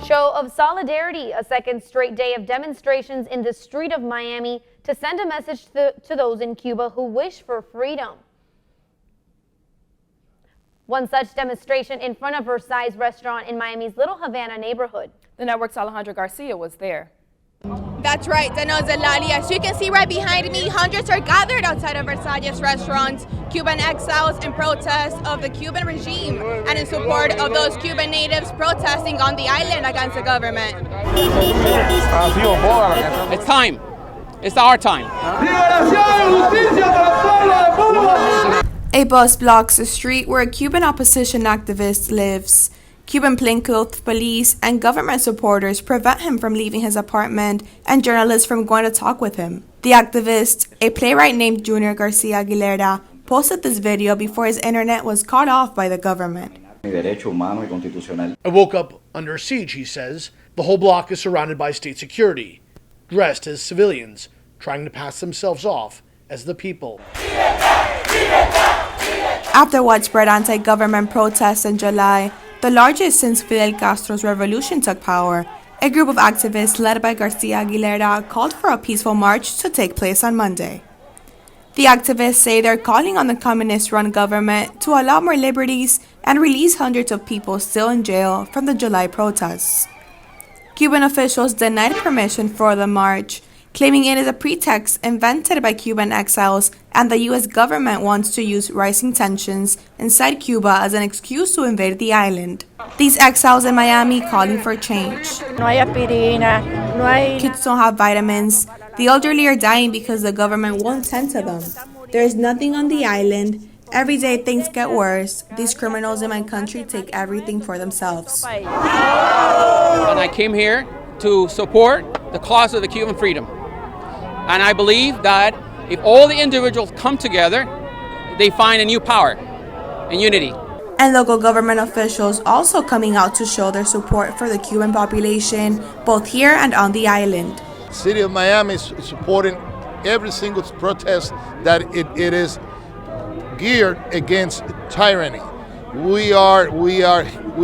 show of solidarity, a second straight day of demonstrations in the street of Miami to send a message to those in Cuba who wish for freedom. One such demonstration in front of Versailles restaurant in Miami's Little Havana neighborhood. The network's Alejandra Garcia was there. That's right, Dano Zelali. As you can see right behind me, hundreds are gathered outside of Versailles restaurants, Cuban exiles in protest of the Cuban regime and in support of those Cuban natives protesting on the island against the government. It's time. It's our time. A bus blocks the street where a Cuban opposition activist lives. Cuban plainclothes police and government supporters prevent him from leaving his apartment and journalists from going to talk with him. The activist, a playwright named Junior Garcia Aguilera, posted this video before his internet was cut off by the government. I woke up under siege, he says. The whole block is surrounded by state security, dressed as civilians, trying to pass themselves off as the people. After widespread anti-government protests in July, the largest since Fidel Castro's revolution took power, a group of activists led by Garcia Aguilera called for a peaceful march to take place on Monday. The activists say they're calling on the communist-run government to allow more liberties and release hundreds of people still in jail from the July protests. Cuban officials denied permission for the march, claiming it is a pretext invented by Cuban exiles and the U.S. government wants to use rising tensions inside Cuba as an excuse to invade the island. These exiles in Miami calling for change. Kids don't have vitamins. The elderly are dying because the government won't tend to them. There is nothing on the island. Every day things get worse. These criminals in my country take everything for themselves. And I came here to support the cause of the Cuban freedom. And I believe that if all the individuals come together, they find a new power and unity. And local government officials also coming out to show their support for the Cuban population, both here and on the island. The city of Miami is supporting every single protest that it is geared against tyranny. We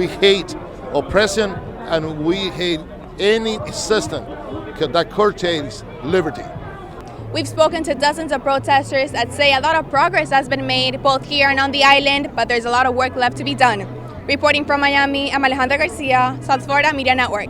hate oppression and we hate any system that curtails liberty. We've spoken to dozens of protesters that say a lot of progress has been made both here and on the island, but there's a lot of work left to be done. Reporting from Miami, I'm Alejandra Garcia, South Florida Media Network.